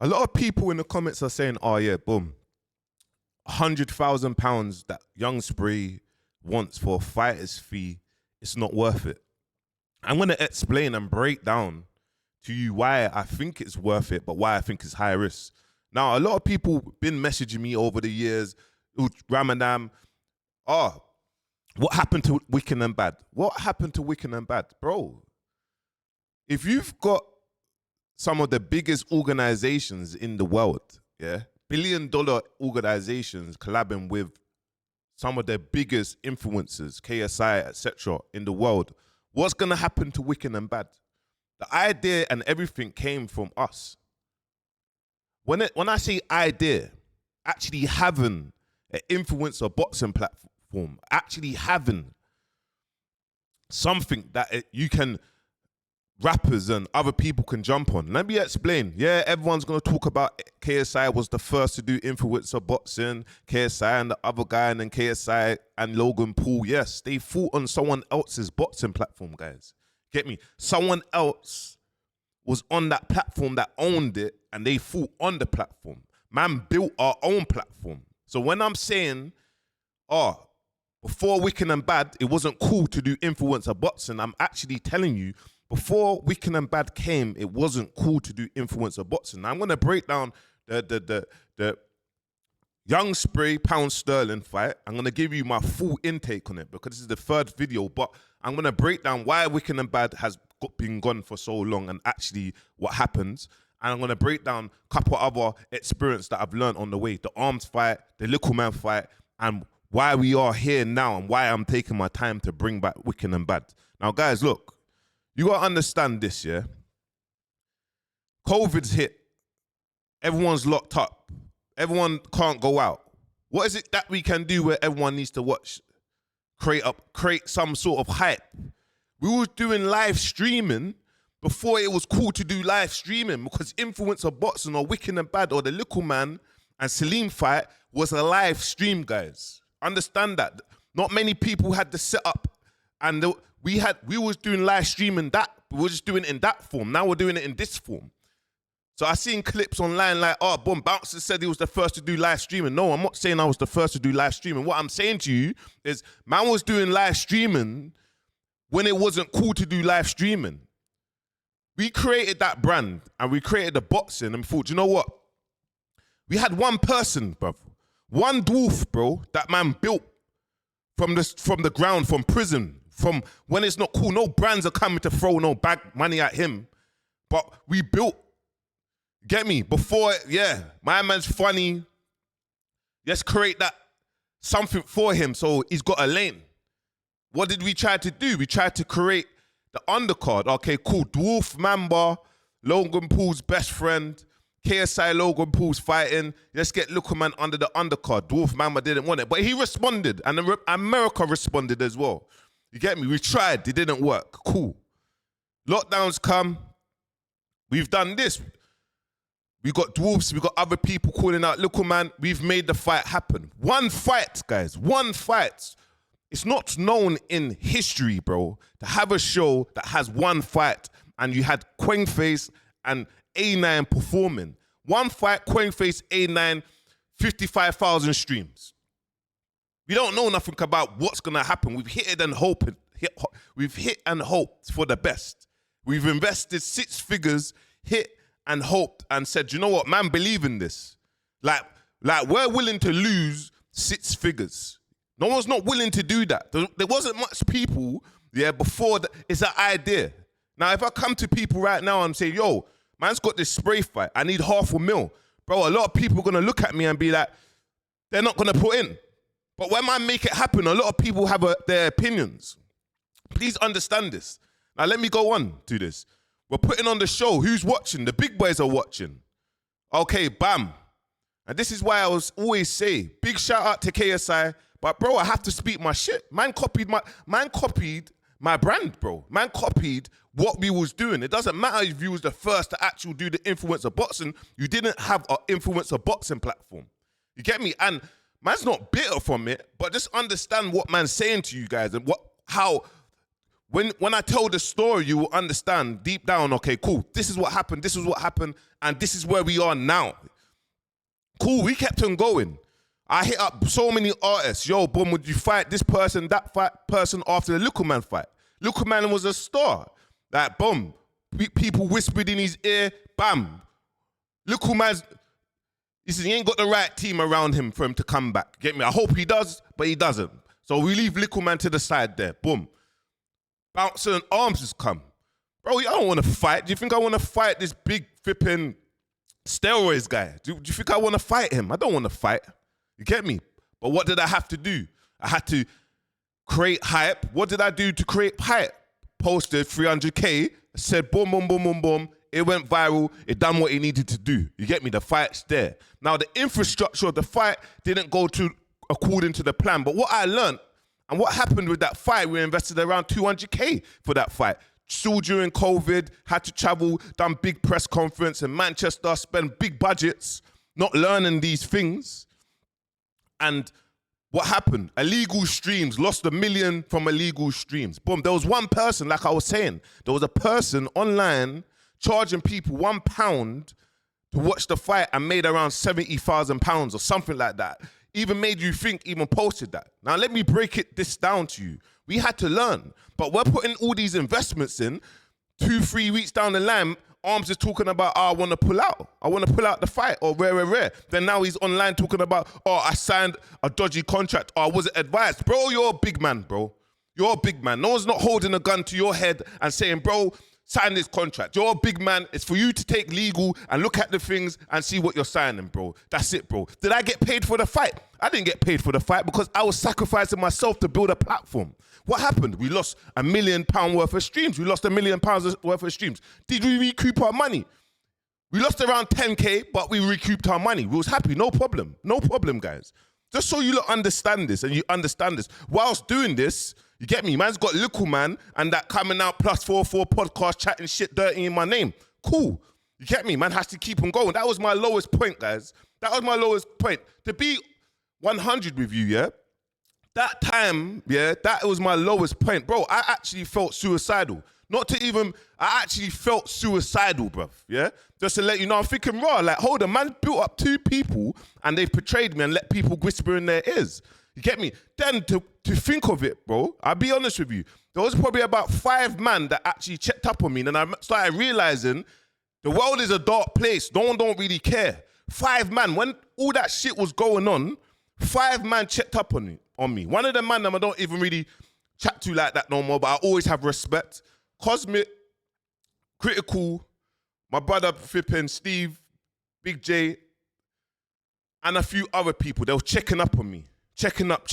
A lot of people in the comments are saying, oh yeah, boom, £100,000 that Young Spray wants for a fighter's fee, it's not worth it. I'm going to explain and break down to you why I think it's worth it, but why I think it's high risk. Now, a lot of people been messaging me over the years, Ramadan, what happened to Wicked and Bad? What happened to Wicked and Bad? Bro, if you've got some of the biggest organizations in the world, yeah, billion-dollar organizations collabing with some of the biggest influencers, KSI, etc., in the world, what's going to happen to Wicked and Bad? The idea and everything came from us. When I say idea, actually having an influencer boxing platform, actually having something that you can, rappers and other people can jump on. Let me explain. Yeah, everyone's going to talk about KSI was the first to do influencer boxing, KSI and the other guy, and then KSI and Logan Paul. Yes, they fought on someone else's boxing platform, guys. Get me? Someone else was on that platform that owned it, and they fought on the platform. Man built our own platform. So when I'm saying, before Wicked and Bad, it wasn't cool to do influencer boxing, I'm actually telling you, before Wicked and Bad came, it wasn't cool to do influencer boxing. Now I'm going to break down the Young Spray Pound Sterling fight. I'm going to give you my full intake on it because this is the third video, but I'm going to break down why Wicked and Bad has been gone for so long and actually what happens. And I'm going to break down a couple other experience that I've learned on the way. The Arms fight, the Little Man fight, and why we are here now and why I'm taking my time to bring back Wicked and Bad. Now, guys, look, you got to understand this, yeah? COVID's hit. Everyone's locked up. Everyone can't go out. What is it that we can do where everyone needs to watch, create some sort of hype? We were doing live streaming before it was cool to do live streaming because influencer boxing or Wicked and Bad or the Little Man and Salim fight was a live stream, guys. Understand that. Not many people had the setup, and we was doing live streaming that. We were just doing it in that form. Now we're doing it in this form. So I seen clips online like, boom, Bouncer said he was the first to do live streaming. No, I'm not saying I was the first to do live streaming. What I'm saying to you is man was doing live streaming when it wasn't cool to do live streaming. We created that brand and we created the boxing and we thought, you know what? We had one person, bro. One dwarf, bro, that man built from the ground, from prison, from when it's not cool. No brands are coming to throw no bag money at him. But we built, get me, before, my man's funny. Let's create that something for him so he's got a lane. What did we try to do? We tried to create the undercard. Okay, cool. Dwarf Mamba, Logan Paul's best friend, KSI Logan Paul's fighting. Let's get Little Man under the undercard. Dwarf Mamba didn't want it, but he responded, and America responded as well. You get me? We tried. It didn't work. Cool. Lockdowns come. We've done this. We got dwarfs. We got other people calling out Little Man. We've made the fight happen. One fight, guys. One fight. It's not known in history, bro, to have a show that has one fight and you had Quainface and A9 performing. One fight, Quainface, A9, 55,000 streams. We don't know nothing about what's going to happen. We've hit it and hoped. We've hit and hoped for the best. We've invested 6 figures, hit and hoped and said, you know what, man, believe in this. Like we're willing to lose 6 figures. No one's not willing to do that. There wasn't much people, before it's an idea. Now, if I come to people right now and say, yo, man's got this spray fight, I need $500,000. Bro, a lot of people are going to look at me and be like, they're not going to put in. But when man make it happen, a lot of people have their opinions. Please understand this. Now, let me go on to this. We're putting on the show. Who's watching? The big boys are watching. Okay, bam. And this is why I always say, big shout out to KSI. But bro, I have to speak my shit. Man copied my brand, bro. Man copied what we was doing. It doesn't matter if you was the first to actually do the influencer boxing. You didn't have an influencer boxing platform. You get me? And man's not bitter from it, but just understand what man's saying to you guys and how When I tell the story, you will understand deep down, okay, cool, this is what happened, and this is where we are now. Cool, we kept on going. I hit up so many artists. Yo, boom, would you fight this person, that person after the Little Man fight? Little Man was a star. Like, boom, people whispered in his ear, bam. Little Man's, he said, he ain't got the right team around him for him to come back. Get me? I hope he does, but he doesn't. So we leave Little Man to the side there, boom. Bouncer and Arms has come. Bro, I don't want to fight. Do you think I want to fight this big flipping steroids guy? Do you think I want to fight him? I don't want to fight. You get me? But what did I have to do? I had to create hype. What did I do to create hype? Posted 300K, said boom, boom, boom, boom, boom. It went viral. It done what it needed to do. You get me? The fight's there. Now, the infrastructure of the fight didn't go according to the plan. But what I learned and what happened with that fight, we invested around 200K for that fight. Still during COVID, had to travel, done big press conference in Manchester, spend big budgets, not learning these things. And what happened? Illegal streams, lost $1 million from illegal streams. Boom, there was one person, like I was saying, there was a person online charging people £1 to watch the fight and made around £70,000 or something like that. Even made you think, even posted that. Now let me break this down to you. We had to learn, but we're putting all these investments in. 2-3 weeks down the line, Arms is talking about, oh, I want to pull out. I want to pull out the fight, or rare. Then now he's online talking about, oh, I signed a dodgy contract, or I wasn't advised. Bro, you're a big man, bro. You're a big man. No one's not holding a gun to your head and saying, bro, sign this contract. You're a big man. It's for you to take legal and look at the things and see what you're signing, bro. That's it, bro. Did I get paid for the fight? I didn't get paid for the fight because I was sacrificing myself to build a platform. What happened? We lost £1 million worth of streams. We lost £1 million worth of streams. Did we recoup our money? We lost around 10K, but we recouped our money. We was happy, no problem. No problem, guys. Just so you lot understand this and you understand this. Whilst doing this, you get me? Man's got Little Man and that coming out +44 podcast chatting shit dirty in my name. Cool. You get me? Man has to keep on going. That was my lowest point, guys. That was my lowest point. To be 100 with you, yeah? That time, yeah, that was my lowest point. Bro, I actually felt suicidal. I actually felt suicidal, bruv, yeah? Just to let you know, I'm thinking raw, like, hold on, man built up 2 people and they've betrayed me and let people whisper in their ears. You get me? Then to think of it, bro, I'll be honest with you, there was probably about 5 men that actually checked up on me, and I started realizing the world is a dark place. No one don't really care. 5 men, when all that shit was going on, 5 men checked up on me. One of the man I don't even really chat to like that no more, but I always have respect. Cosmic, Critical, my brother flipping Steve, Big J, and a few other people. They were checking up on me. Checking up.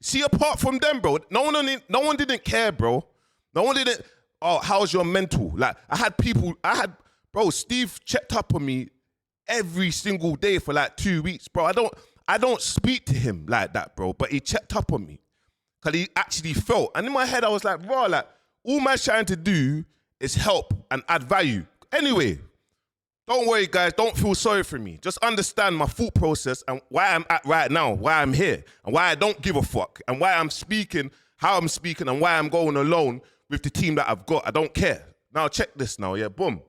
See, apart from them, bro, no one didn't care, bro. No one didn't, oh, how's your mental? Like, bro, Steve checked up on me every single day for like 2 weeks, bro. I don't speak to him like that, bro, but he checked up on me because he actually felt. And in my head, I was like, bro, like, all man's trying to do is help and add value. Anyway, don't worry, guys. Don't feel sorry for me. Just understand my thought process and why I'm at right now, why I'm here, and why I don't give a fuck, and why I'm speaking, how I'm speaking, and why I'm going alone with the team that I've got. I don't care. Now, check this now, yeah, boom.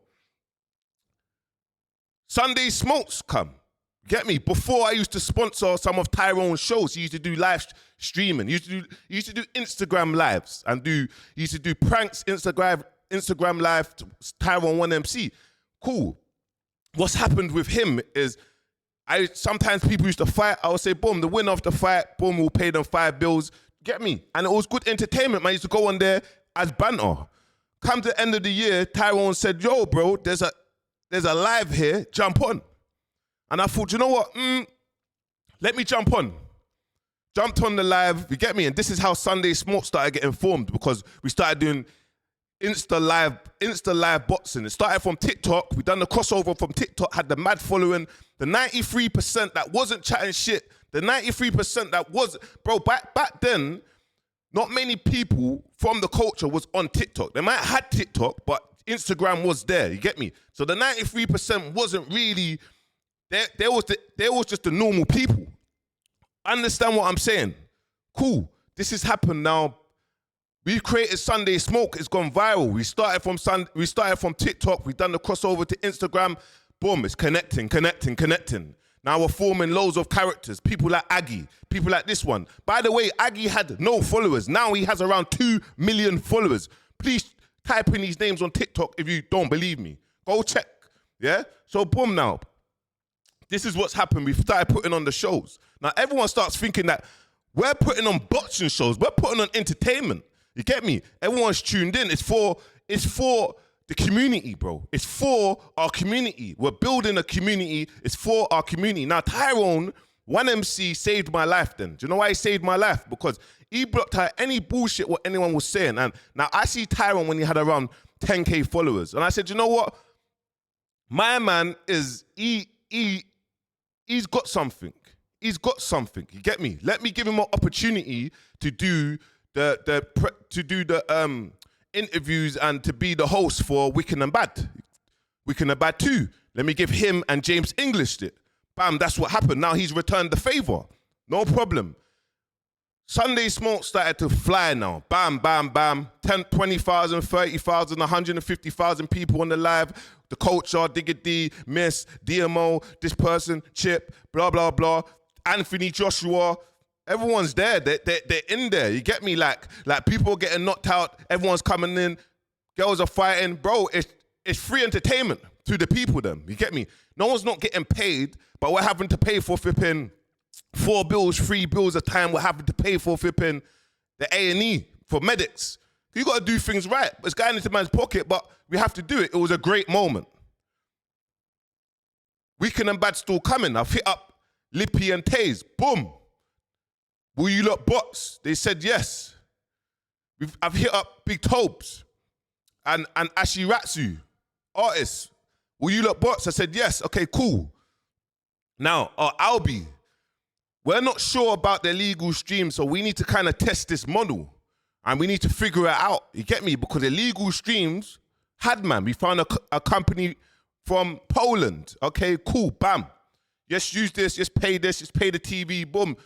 Sunday Smokes come. Get me? Before I used to sponsor some of Tyrone's shows. He used to do live streaming. He used to do Instagram lives and he used to do pranks, Instagram live, Tyrone 1MC. Cool. What's happened with him is sometimes people used to fight. I would say, boom, the winner of the fight, boom, we'll pay them 5 bills. Get me? And it was good entertainment, man. I used to go on there as banter. Come to the end of the year, Tyrone said, yo, bro, there's a live here, jump on. And I thought, you know what? Let me jump on. Jumped on the live, you get me? And this is how Sunday Smoke started getting formed, because we started doing Insta live boxing. It started from TikTok. We done the crossover from TikTok, had the mad following. The 93% that wasn't chatting shit, the 93% that was, bro, back then, not many people from the culture was on TikTok. They might have had TikTok, but Instagram was there, you get me? So the 93% wasn't really, there was just the normal people. Understand what I'm saying? Cool. This has happened now We've created Sunday Smoke. It's gone viral. We started from TikTok. We've done the crossover to Instagram. Boom, it's connecting. Now we're forming loads of characters. People like Aggie. People like this one. By the way, Aggie had no followers. Now he has around 2 million followers. Please type in these names on TikTok if you don't believe me. Go check. Yeah? So boom now. This is what's happened. We've started putting on the shows. Now everyone starts thinking that we're putting on boxing shows. We're putting on entertainment. You get me? Everyone's tuned in. It's for the community, bro. It's for our community. We're building a community. It's for our community. Now, Tyrone, 1MC, saved my life then. Do you know why he saved my life? Because he blocked out any bullshit what anyone was saying. And now I see Tyrone when he had around 10K followers. And I said, you know what? My man is, he's got something. He's got something. You get me? Let me give him an opportunity to do the interviews and to be the host for Wicked and Bad. Wicked and Bad 2. Let me give him and James English it. Bam, that's what happened. Now he's returned the favor. No problem. Sunday Smoke started to fly now. Bam, bam, bam. 10, 20,000, 30,000, 150,000 people on the live. The Culture, Digga D, Miss, DMO, this person, Chip, blah, blah, blah. Anthony Joshua. Everyone's there. They're in there. You get me? Like people getting knocked out. Everyone's coming in. Girls are fighting. Bro, it's free entertainment to the people then. You get me? No one's not getting paid, but we're having to pay for flipping 4 bills, 3 bills a time. We're having to pay for flipping the A&E for medics. You got to do things right. It's going into man's pocket, but we have to do it. It was a great moment. Wicked and Bad still coming. I've hit up Lippy and Taze. Boom. Will you lot bots? They said yes. I've hit up Big Tobes and Ashi Ratsu, artists. Will you lot bots? I said yes. Okay, cool. Now, Albi, we're not sure about the legal stream, so we need to kind of test this model and we need to figure it out. You get me? Because the legal streams had, man. We found a company from Poland. Okay, cool. Bam. Just use this. Just pay this. Just pay the TV. Boom.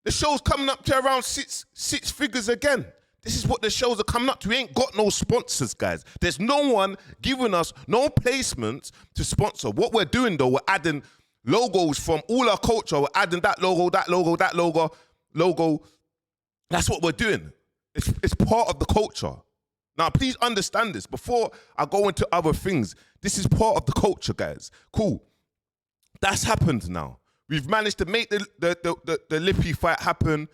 The show's coming up to around six figures again. This is what the shows are coming up to. We ain't got no sponsors, guys. There's no one giving us no placements to sponsor. What we're doing, though, we're adding logos from all our culture. We're adding that logo, that logo, that logo. That's what we're doing. It's part of the culture. Now, please understand this. Before I go into other things, this is part of the culture, guys. Cool. That's happened now. We've managed to make the Lippy fight happen.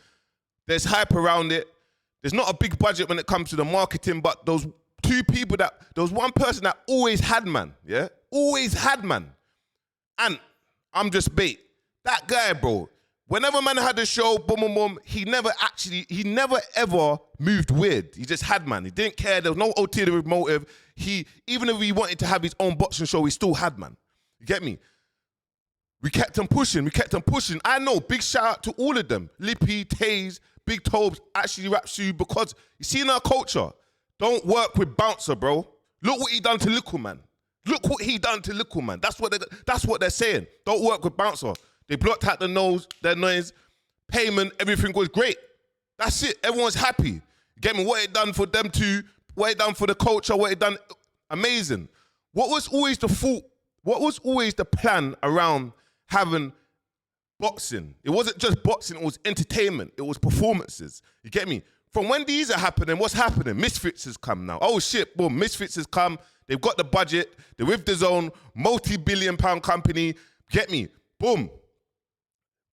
There's hype around it. There's not a big budget when it comes to the marketing, but those two people there was one person that always had man, yeah? Always had man. And I'm just bait. That guy, bro, whenever man had a show, boom, boom, boom, he never ever moved weird. He just had man. He didn't care. There was no ulterior motive. Even if he wanted to have his own boxing show, he still had man. You get me? We kept on pushing. I know, big shout out to all of them. Lippy, Taze, Big Tobes, actually Rapsu, because you see in our culture, don't work with bouncer, bro. Look what he done to Little Man. Look what he done to Little Man. That's what they're saying. Don't work with bouncer. They blocked out their noise, payment, everything was great. That's it. Everyone's happy. Get me? What it done for them too, what it done for the culture, what it done, amazing. What was always the fault? What was always the plan around having boxing? It wasn't just boxing, it was entertainment, it was performances. You get me? From when these are happening, what's happening? Misfits has come now. Oh shit, boom, Misfits has come. They've got the budget, they're with the zone, multi-billion-pound company. Get me? Boom.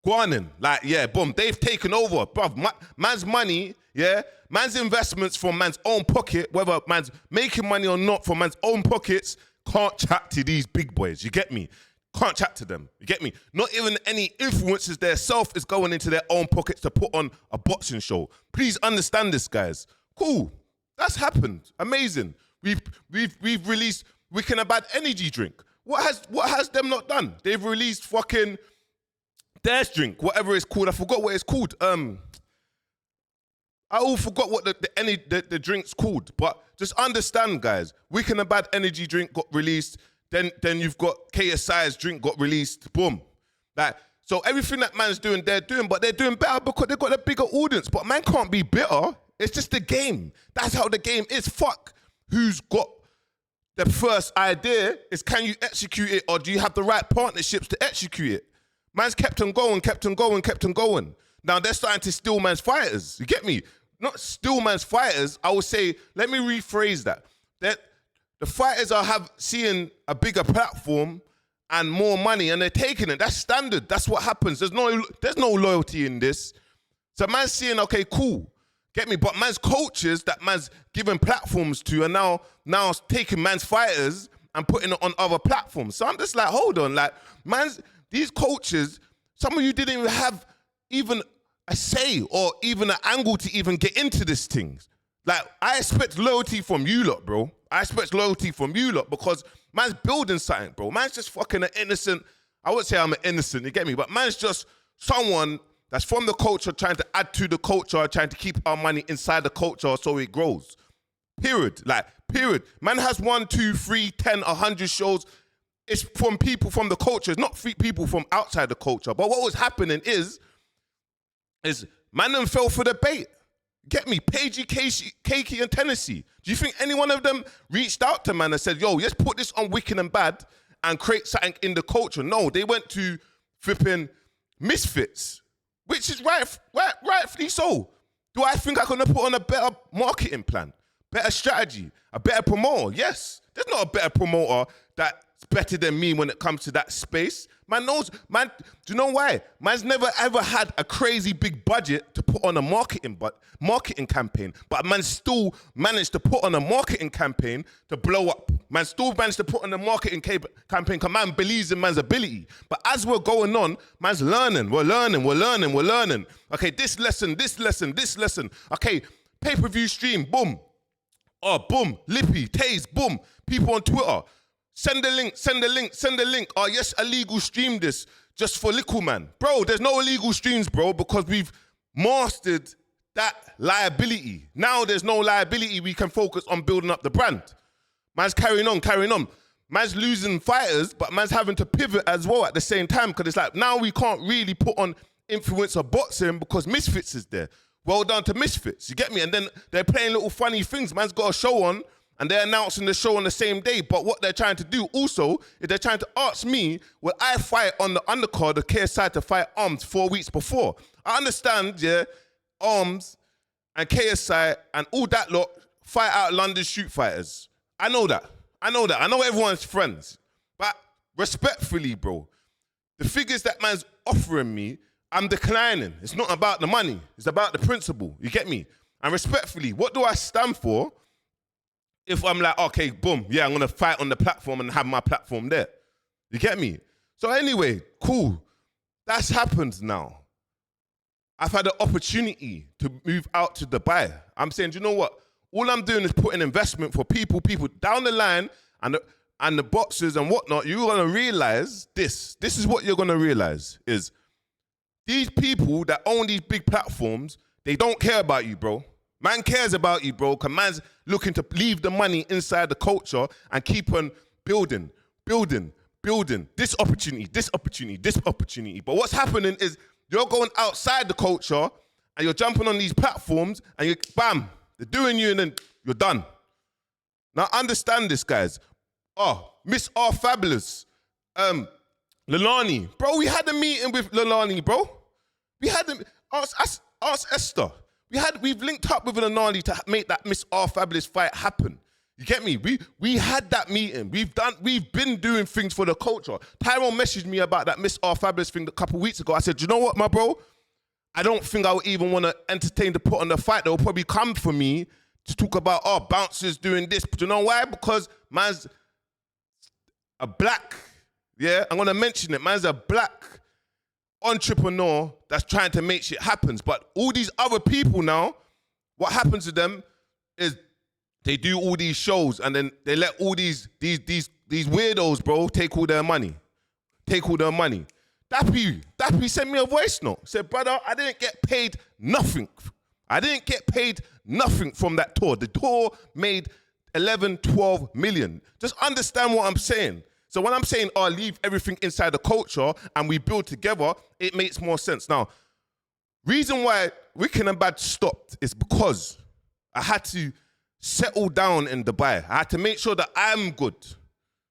Guanin, like, yeah, boom, they've taken over. Bruv, man's money, yeah, man's investments from man's own pocket, whether man's making money or not from man's own pockets, can't chat to these big boys. You get me? Can't chat to them. You get me? Not even any influences their self is going into their own pockets to put on a boxing show. Please understand this, guys. Cool. That's happened. Amazing. We've released Wicked and Bad energy drink. What has them not done? They've released fucking Dash drink, whatever it's called. I forgot what it's called. I all forgot what the drink's called. But just understand, guys. Wicked and Bad energy drink got released. Then you've got KSI's drink got released. Boom. Like, so everything that man's doing, they're doing, but they're doing better because they've got a bigger audience. But man can't be bitter. It's just the game. That's how the game is. Fuck who's got the first idea. Is can you execute it, or do you have the right partnerships to execute it? Man's kept on going, kept on going, kept on going. Now they're starting to steal man's fighters. You get me? Not steal man's fighters. I would say, let me rephrase that. That the fighters are seeing a bigger platform and more money, and they're taking it. That's standard. That's what happens. There's no loyalty in this. So man's seeing, okay, cool. Get me? But man's coaches that man's giving platforms to are now taking man's fighters and putting it on other platforms. So I'm just like, hold on. Like, these coaches, some of you didn't even have even a say or even an angle to even get into these things. Like, I expect loyalty from you lot, bro. I expect loyalty from you lot because man's building something, bro. Man's just fucking an innocent, I wouldn't say I'm an innocent, you get me? But man's just someone that's from the culture trying to add to the culture, trying to keep our money inside the culture so it grows. Period. Like, period. Man has 1, 2, 3, 10, 100 shows. It's from people from the culture. It's not people from outside the culture. But what was happening is man them fell for the bait. Get me? Pagey, Cakey, and Tennessee. Do you think any one of them reached out to man and said, yo, let's put this on Wicked and Bad and create something in the culture? No, they went to flipping Misfits, which is rightfully so. Do I think I could have put on a better marketing plan, better strategy, a better promoter? Yes. There's not a better promoter that's better than me when it comes to that space. Man knows, man, do you know why? Man's never ever had a crazy big budget to put on a marketing campaign, but man still managed to put on a marketing campaign to blow up. Man still managed to put on a marketing campaign because man believes in man's ability. But as we're going on, man's learning. We're learning. Okay, this lesson. Okay, pay-per-view stream, boom. Oh, boom, Lippy, Taze, boom. People on Twitter. Send the link. Oh, yes, illegal stream this just for little man. Bro, there's no illegal streams, bro, because we've mastered that liability. Now there's no liability. We can focus on building up the brand. Man's carrying on. Man's losing fighters, but man's having to pivot as well at the same time because it's like now we can't really put on influencer boxing because Misfits is there. Well done to Misfits, you get me? And then they're playing little funny things. Man's got a show on, and they're announcing the show on the same day. But what they're trying to do also is they're trying to ask me, will I fight on the undercard of KSI to fight Arms 4 weeks before? I understand, yeah, Arms and KSI and all that lot fight out London shoot fighters. I know that. I know everyone's friends. But respectfully, bro, the figures that man's offering me, I'm declining. It's not about the money. It's about the principle. You get me? And respectfully, what do I stand for if I'm like, okay, boom, yeah, I'm going to fight on the platform and have my platform there? You get me? So anyway, cool. That's happened now. I've had the opportunity to move out to Dubai. I'm saying, do you know what? All I'm doing is putting investment for people down the line and the boxers and whatnot. You're going to realize this. This is what you're going to realize is these people that own these big platforms, they don't care about you, bro. Man cares about you, bro, because man's looking to leave the money inside the culture and keep on building. This opportunity. But what's happening is you're going outside the culture and you're jumping on these platforms and bam, they're doing you and then you're done. Now understand this, guys. Oh, Miss R Fabulous, Lilani. Bro, we had a meeting with Lilani, bro. We had them, ask Esther. We've linked up with Lilani to make that Miss R Fabulous fight happen. You get me? We had that meeting. We've been doing things for the culture. Tyrone messaged me about that Miss R Fabulous thing a couple weeks ago. I said, you know what, my bro? I don't think I would even want to entertain to put on the fight. They'll probably come for me to talk about, bouncers doing this. But you know why? Because man's a black, yeah? I'm going to mention it. Man's a black entrepreneur that's trying to make shit happen. But all these other people now, what happens to them is they do all these shows and then they let all these weirdos, bro, take all their money. Dappy sent me a voice note. Said, brother, I didn't get paid nothing. From that tour. The tour made 11, 12 million. Just understand what I'm saying. So when I'm saying, leave everything inside the culture and we build together, it makes more sense. Now, reason why Wicked and Bad stopped is because I had to settle down in Dubai. I had to make sure that I'm good.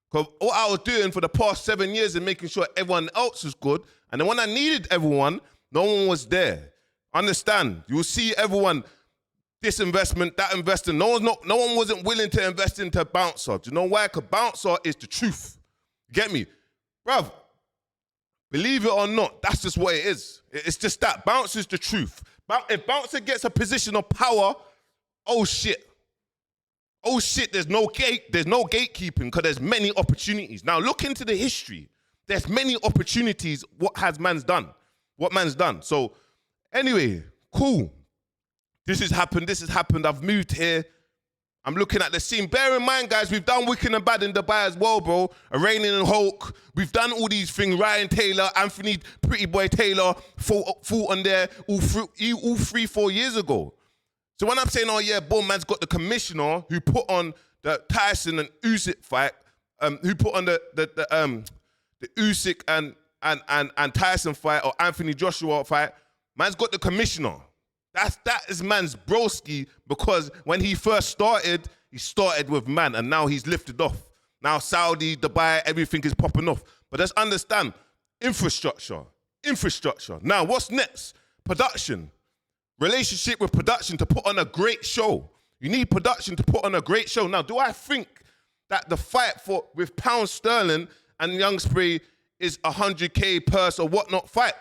Because what I was doing for the past 7 years is making sure everyone else was good. And then when I needed everyone, no one was there. Understand? You'll see everyone, this investment, that investment. No one wasn't willing to invest into Bouncer. Do you know why? Because Bouncer is the truth. Get me? Bruv, believe it or not, that's just what it is. It's just that. Bouncer is the truth. If Bouncer gets a position of power, oh shit. Oh shit, there's no gatekeeping because there's many opportunities. Now look into the history. There's many opportunities. What man's done. So anyway, cool. This has happened. I've moved here. I'm looking at the scene. Bear in mind, guys, we've done Wicked and Bad in Dubai as well, bro. Iranian and Hulk. We've done all these things. Ryan Taylor, Anthony Pretty Boy Taylor fought on there all 3-4 years ago. So when I'm saying, oh yeah, boom, man's got the commissioner who put on the Tyson and Usyk fight, who put on the Usyk and Tyson fight or Anthony Joshua fight, man's got the commissioner. That is man's broski, because when he first started, he started with man and now he's lifted off. Now Saudi, Dubai, everything is popping off. But let's understand, infrastructure. Now what's next? Production. Relationship with production to put on a great show. You need production to put on a great show. Now, do I think that the fight with Pound Sterling and Young Spree is 100K purse or whatnot fight?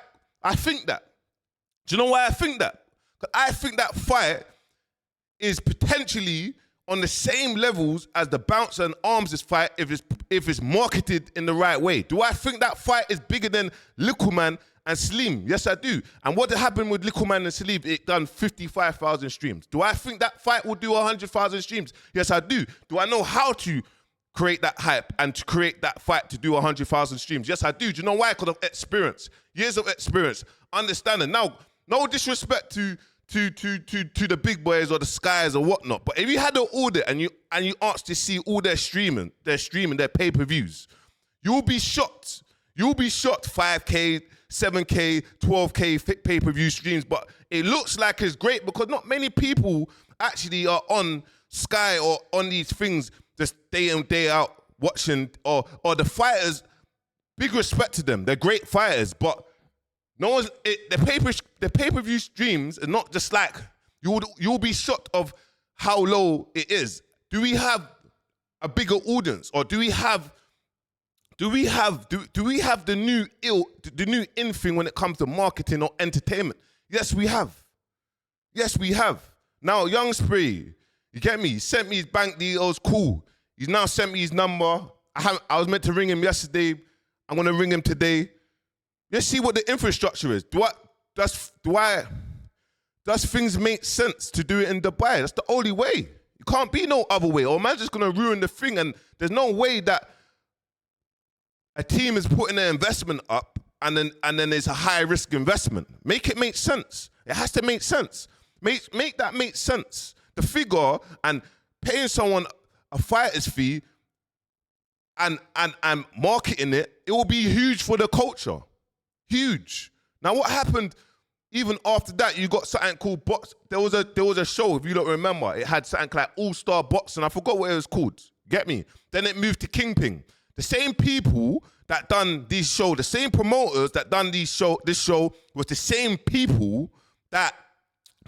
I think that. Do you know why I think that? Because I think that fight is potentially on the same levels as the Bouncer and Arms' fight if it's marketed in the right way. Do I think that fight is bigger than Little Man and Salim? Yes, I do. And what happened with Little Man and Salim, it done 55,000 streams. Do I think that fight will do 100,000 streams? Yes, I do. Do I know how to create that hype and to create that fight to do 100,000 streams? Yes, I do. Do you know why? Because of experience. Years of experience. Understanding. Now, no disrespect to the big boys or the Skies or whatnot, but if you had an audit and you asked to see all their pay-per-views, you'll be shocked. You'll be shocked. 5K, 7K, 12K pay-per-view streams, but it looks like it's great because not many people actually are on Sky or on these things just day in, day out watching, or the fighters, big respect to them. They're great fighters, but the pay-per-view streams are not just like, you'll be shocked of how low it is. Do we have a bigger audience, or do we have the new in thing when it comes to marketing or entertainment? Yes, we have. Now, Young Spree, you get me? He sent me his bank details, cool. He's now sent me his number. I was meant to ring him yesterday. I'm gonna ring him today. Let's see what the infrastructure is. Does things make sense to do it in Dubai? That's the only way. You can't be no other way, or man's just gonna ruin the thing, and there's no way that a team is putting their investment up and then there's a high risk investment. Make it make sense. It has to make sense. Make that make sense. The figure and paying someone a fighter's fee and marketing it will be huge for the culture. Huge. Now what happened even after that? You got something called box. There was a show, if you don't remember. It had something like All-Star Boxing. I forgot what it was called. Get me? Then it moved to Kingpin. The same people that done these shows, the same promoters that done this show was the same people that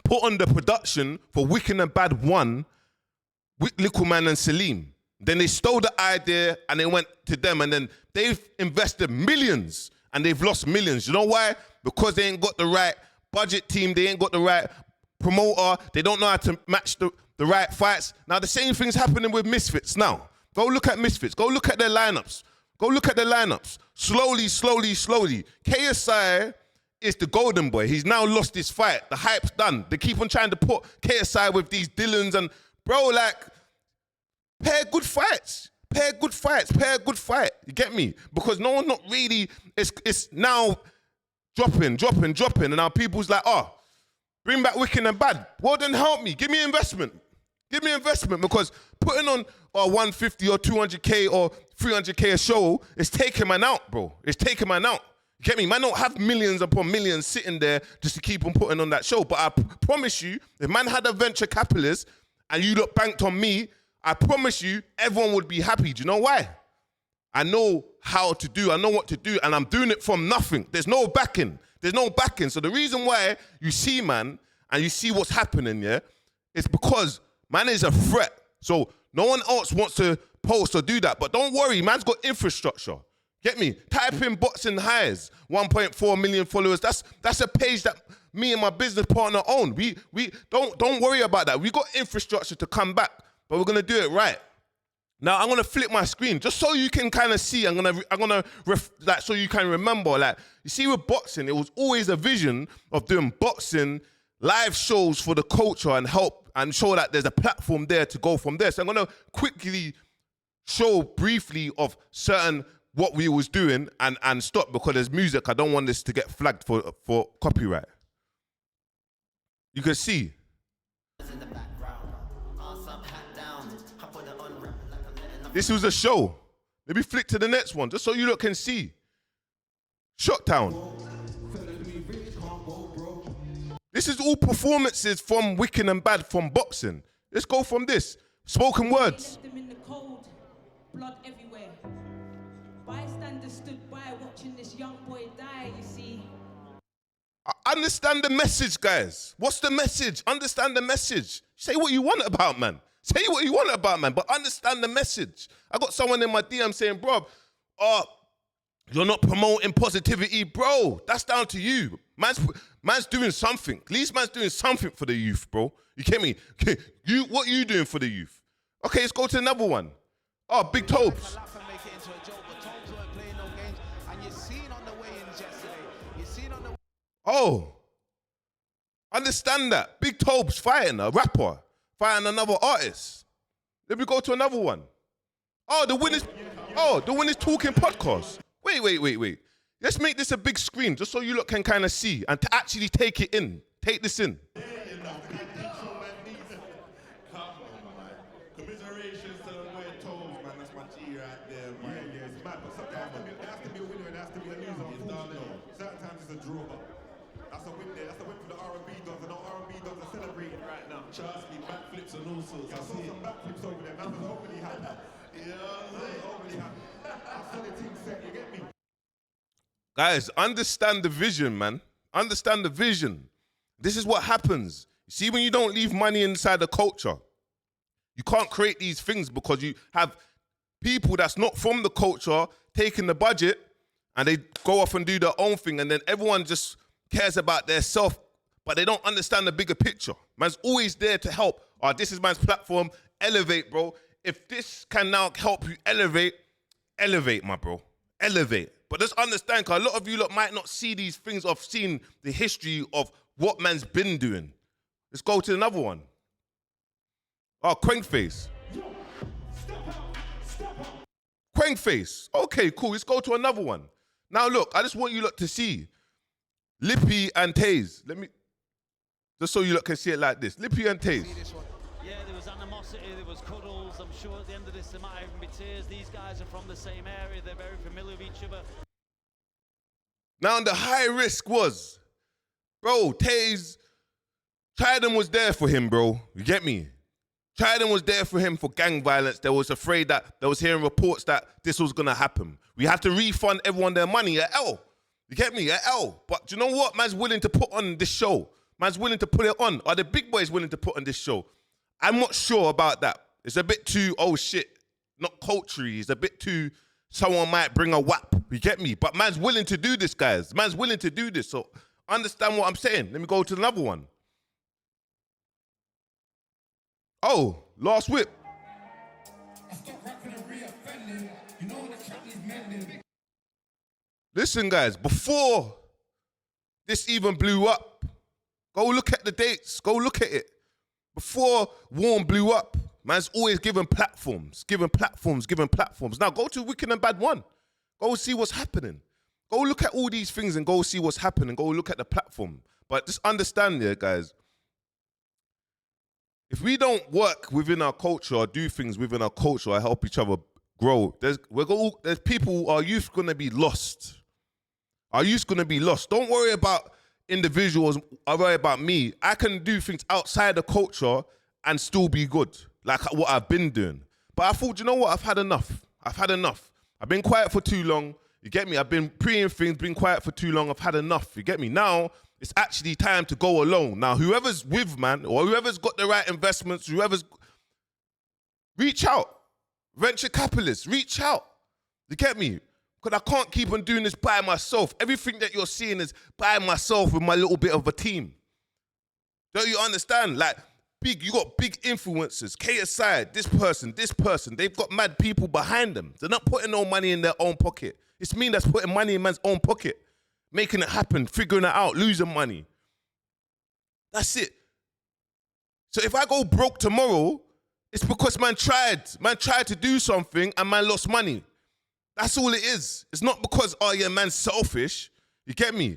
put on the production for Wicked and Bad 1 with Little Man and Salim. Then they stole the idea and they went to them, and then they've invested millions and they've lost millions. You know why? Because they ain't got the right budget team, they ain't got the right promoter, they don't know how to match the right fights. Now the same thing's happening with Misfits now. Go look at Misfits. Go look at their lineups. Slowly. KSI is the golden boy. He's now lost his fight. The hype's done. They keep on trying to put KSI with these Dylans and, bro, like, pair good fights. You get me? Because no one not really, it's now dropping. And now people's like, oh, bring back Wicked and Bad. Well, then help me. Give me investment. Because putting on 150 or 200K or 300K a show is taking man out, bro. You get me? Man don't have millions upon millions sitting there just to keep on putting on that show. But I promise you, if man had a venture capitalist, and you look banked on me, I promise you, everyone would be happy. Do you know why? I know how to do, I know what to do, and I'm doing it from nothing. There's no backing. There's no backing. So the reason why you see, man, and you see what's happening, yeah, it's because man is a threat. So no one else wants to post or do that. But don't worry, man's got infrastructure. Get me? Type in boxing highs, 1.4 million followers. That's a page that me and my business partner own. We don't worry about that. We got infrastructure to come back, but we're gonna do it right. Now I'm gonna flip my screen just so you can kind of see. I'm gonna so you can remember. Like, you see, with boxing, it was always a vision of doing boxing live shows for the culture and help and show that there's a platform there to go from there. So I'm gonna quickly show briefly of certain what we was doing and stop, because there's music. I don't want this to get flagged for copyright. You can see. This was a show. Maybe flick to the next one, just so you lot can see. Shocktown. This is all performances from Wicked and Bad from boxing. Let's go from this. Spoken words. Them in the cold, blood everywhere. Bystanders stood by watching this young boy die, you see. Understand the message, guys. What's the message? Understand the message. Say what you want about, man. Say what you want about, man, but understand the message. I got someone in my DM saying, bro, you're not promoting positivity. Bro, that's down to you. Man's doing something. At least man's doing something for the youth, bro. You get me? What are you doing for the youth? Okay, let's go to another one. Oh, Big Tobes. Oh, understand that. Big Tobes fighting a rapper, fighting another artist. Let me go to another one. Oh, the Winners Talking podcast. Wait. Let's make this a big screen just so you lot can kind of see and to actually take it in. Take this in. Commiserations to the way Tobes, man. That's my G right there, man. Yeah, it's mad, but sometimes there has to be a winner and there has to be a loser. Sometimes it's a draw. That's a win there. That's a win for the R&B dogs. I know R&B dogs are celebrating right now. Trust me, backflips and all sorts. I saw some backflips over there. That was overly happy. Yeah, overly happy. I saw the team set. You get me? Guys, understand the vision, man. Understand the vision. This is what happens. You see, when you don't leave money inside the culture, you can't create these things because you have people that's not from the culture taking the budget and they go off and do their own thing, and then everyone just cares about their self, but they don't understand the bigger picture. Man's always there to help. Oh, this is man's platform. Elevate, bro. If this can now help you elevate, my bro. Elevate. But just understand, because a lot of you lot might not see these things of seeing the history of what man's been doing. Let's go to another one. Oh, Crankface. Crankface. Okay, cool. Let's go to another one. Now look, I just want you lot to see Lippy and Taze. Let me, just so you lot can see it like this. Lippy and Taze. Yeah, there was animosity, there was cuddles. I'm sure at the end of this there might even be tears. These guys are from the same area. They're very familiar with each other. Now the high risk was, bro, Taze, Trident was there for him, bro. You get me? Trident was there for him for gang violence. They was afraid that, they was hearing reports that this was gonna happen. We had to refund everyone their money at L. You get me? At L. But do you know what? Man's willing to put on this show. Man's willing to put it on. Are the big boys willing to put on this show? I'm not sure about that. It's a bit too, oh shit, not culture-y. It's a bit too, someone might bring a whap. You get me? But man's willing to do this, guys. Man's willing to do this. So understand what I'm saying. Let me go to another one. Oh, Last Whip. Listen, guys, before this even blew up, go look at the dates. Go look at it. Before Warm blew up, man's always giving platforms. Now go to Wicked and Bad 1. Go see what's happening. Go look at all these things and go see what's happening. Go look at the platform. But just understand here, guys, if we don't work within our culture or do things within our culture or help each other grow, there's people, our youth gonna be lost. Our youth's gonna be lost. Don't worry about individuals, I worry about me. I can do things outside the culture and still be good, like what I've been doing. But I thought, you know what? I've had enough. I've been quiet for too long. You get me? I've been preying things, been quiet for too long. I've had enough. You get me? Now, it's actually time to go alone. Now, whoever's with, man, or whoever's got the right investments, reach out. Venture capitalists, reach out. You get me? Because I can't keep on doing this by myself. Everything that you're seeing is by myself with my little bit of a team. Don't you understand? Like, you got big influencers, KSI, this person. They've got mad people behind them. They're not putting no money in their own pocket. It's me that's putting money in man's own pocket, making it happen, figuring it out, losing money. That's it. So if I go broke tomorrow, it's because man tried to do something and man lost money. That's all it is. It's not because, oh yeah, man's selfish. You get me?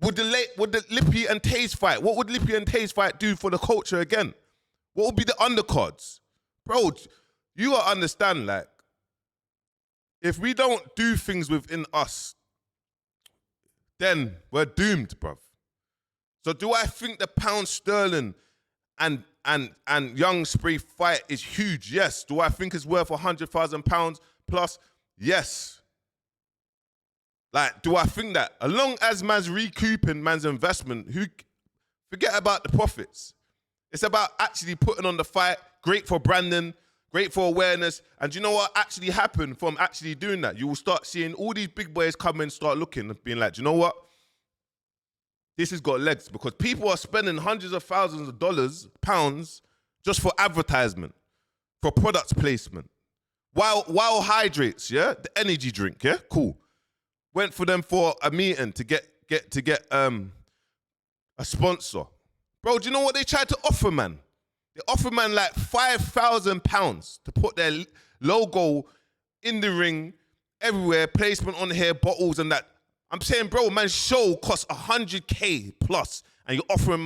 Would the Lippy and Taze fight? What would Lippy and Taze fight do for the culture again? What would be the undercards? Bro, you gotta understand, like, if we don't do things within us, then we're doomed, bruv. So do I think the pound sterling and Young Spree fight is huge? Yes. Do I think it's worth £100,000 plus? Yes. Like, do I think that? As long as man's recouping man's investment, forget about the profits. It's about actually putting on the fight. Great for branding, great for awareness. And do you know what actually happened from actually doing that? You will start seeing all these big boys come and start looking and being like, do you know what? This has got legs, because people are spending hundreds of thousands of dollars, pounds, just for advertisement, for product placement. Wild Hydrates, yeah? The energy drink, yeah? Cool. Went for them for a meeting to get a sponsor. Bro, do you know what they tried to offer, man? They offered man like £5,000 to put their logo in the ring, everywhere, placement on here, bottles and that. I'm saying, bro, man's show costs 100K plus, and you're offering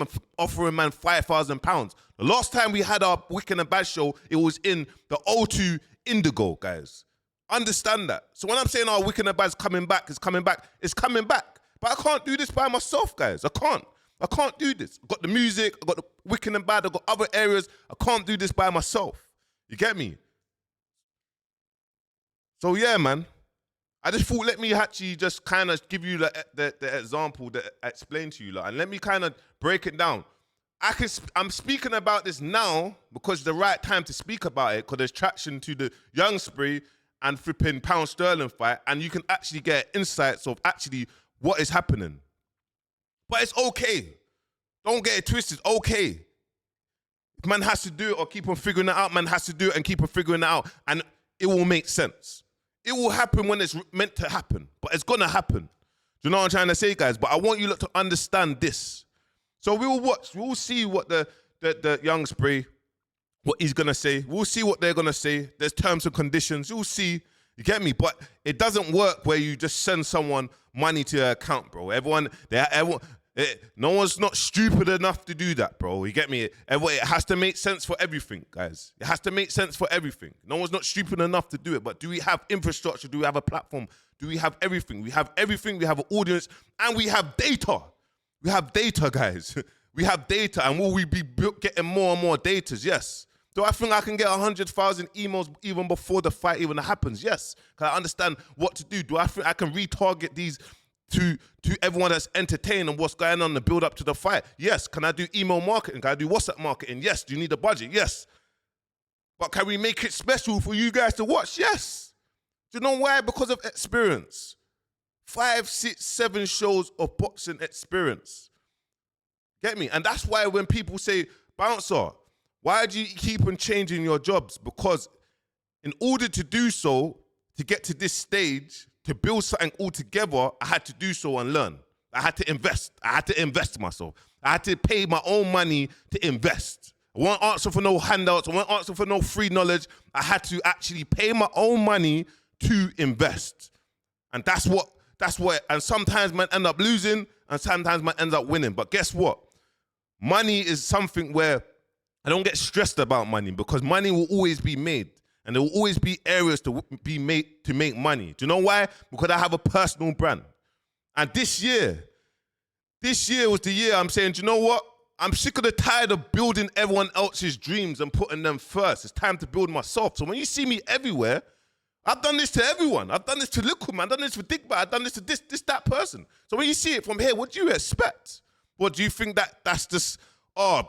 man £5,000. The last time we had our Wicked and Bad show, it was in the O2 Indigo, guys. Understand that. So when I'm saying our Wicked and Bad's coming back, it's coming back. But I can't do this by myself, guys. I can't do this. I've got the music, I've got the Wicked and Bad, I've got other areas. I can't do this by myself. You get me? So yeah, man. I just thought, let me actually just kind of give you the example that I explained to you, like, and let me kind of break it down. I'm speaking about this now because it's the right time to speak about it, because there's traction to the Young Spree and flipping pound sterling fight, and you can actually get insights of actually what is happening. But it's okay. Don't get it twisted. Okay. If man has to do it or keep on figuring it out, man has to do it and keep on figuring it out, and it will make sense. It will happen when it's meant to happen, but it's gonna happen. Do you know what I'm trying to say, guys? But I want you lot to understand this. So we will watch. We will see what the Young Spree, what he's gonna say. We'll see what they're gonna say. There's terms and conditions. You'll see. You get me? But it doesn't work where you just send someone money to their account, bro. No one's not stupid enough to do that, bro. You get me? It has to make sense for everything, guys. It has to make sense for everything. No one's not stupid enough to do it. But do we have infrastructure? Do we have a platform? Do we have everything? We have everything. We have an audience, and we have data. We have data, guys. We have data, and will we be getting more and more data? Yes. Do I think I can get 100,000 emails even before the fight even happens? Yes. Can I understand what to do? Do I think I can retarget these to everyone that's entertained and what's going on to build up to the fight? Yes. Can I do email marketing? Can I do WhatsApp marketing? Yes. Do you need a budget? Yes. But can we make it special for you guys to watch? Yes. Do you know why? Because of experience. 5, 6, 7 shows of boxing experience. Get me? And that's why when people say, Bouncer, why do you keep on changing your jobs? Because in order to do so, to get to this stage, to build something all together, I had to do so and learn. I had to invest. I had to invest myself. I had to pay my own money to invest. I wasn't asking for no handouts. I wasn't asking for no free knowledge. I had to actually pay my own money to invest. And that's what, and sometimes man end up losing and sometimes man ends up winning. But guess what? Money is something where I don't get stressed about money, because money will always be made. And there will always be areas to be made to make money. Do you know why? Because I have a personal brand. And this year was the year I'm saying, do you know what? I'm sick of the tired of building everyone else's dreams and putting them first. It's time to build myself. So when you see me everywhere, I've done this to everyone. I've done this to Little Man. I've done this for Dick I've done this to this, that person. So when you see it from here, what do you expect? What do you think that's just, oh,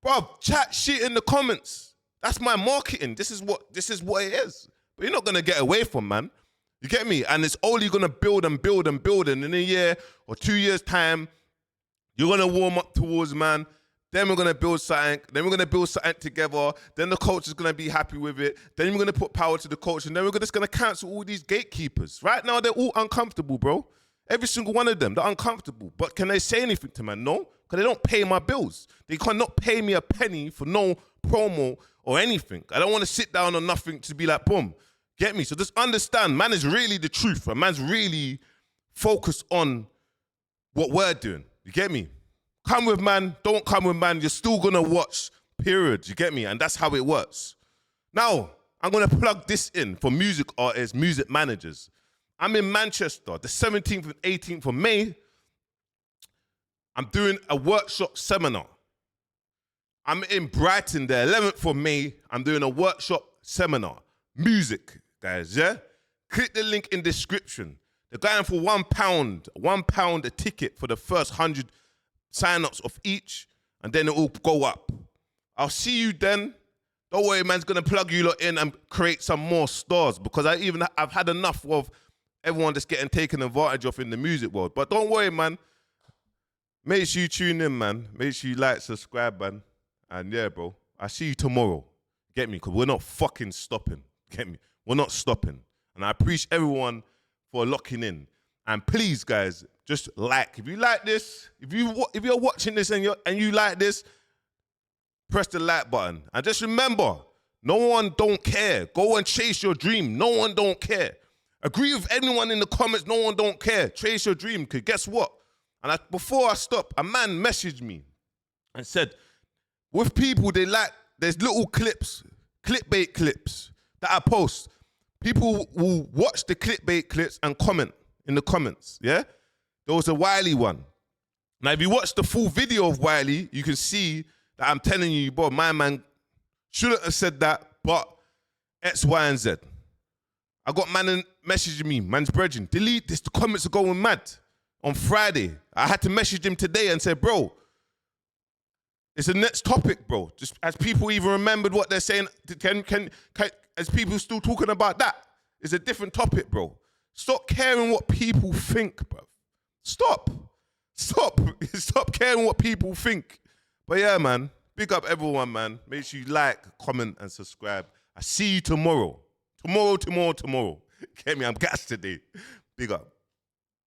bro, chat shit in the comments. That's my marketing. This is what it is. But you're not gonna get away from, man. You get me? And it's only gonna build and build and build. And in a year or 2 years' time, you're gonna warm up towards, man. Then we're gonna build something. Then we're gonna build something together. Then the coach is gonna be happy with it. Then we're gonna put power to the coach, and then we're just gonna cancel all these gatekeepers. Right now, they're all uncomfortable, bro. Every single one of them, they're uncomfortable. But can they say anything to me? No, because they don't pay my bills. They cannot pay me a penny for no promo or anything. I don't want to sit down on nothing to be like, boom, get me? So just understand, man is really the truth, and man's really focused on what we're doing. You get me? Come with man, don't come with man, you're still gonna watch, period. You get me? And that's how it works. Now, I'm gonna plug this in for music artists, music managers. I'm in Manchester, the 17th and 18th of May. I'm doing a workshop seminar. I'm in Brighton, the 11th of May. I'm doing a workshop seminar. Music, guys, yeah? Click the link in description. They're going for £1 a ticket for the first 100 sign-ups of each, and then it will go up. I'll see you then. Don't worry, man's gonna plug you lot in and create some more stars, because I've had enough of everyone just getting taken advantage of in the music world. But don't worry, man. Make sure you tune in, man. Make sure you like, subscribe, man. And yeah, bro, I'll see you tomorrow. Get me? Because we're not fucking stopping. Get me? We're not stopping. And I appreciate everyone for locking in. And please, guys, just like. If you like this, if you're watching this and you like this, press the like button. And just remember, no one don't care. Go and chase your dream. No one don't care. Agree with anyone in the comments. No one don't care. Chase your dream. Because guess what? And before I stop, a man messaged me and said, with people, there's little clips, clickbait clips that I post. People will watch the clickbait clips and comment in the comments, yeah? There was a Wiley one. Now, if you watch the full video of Wiley, you can see that I'm telling you, bro, my man shouldn't have said that, but X, Y, and Z. I got man messaging me, man's brethren, delete this, the comments are going mad. On Friday, I had to message him today and say, bro, it's the next topic, bro. Just as people even remembered what they're saying, as people still talking about that, it's a different topic, bro. Stop caring what people think, bro. Stop caring what people think. But yeah, man, big up everyone, man. Make sure you like, comment, and subscribe. I see you tomorrow. Tomorrow. Get me? I'm gassed today. Big up.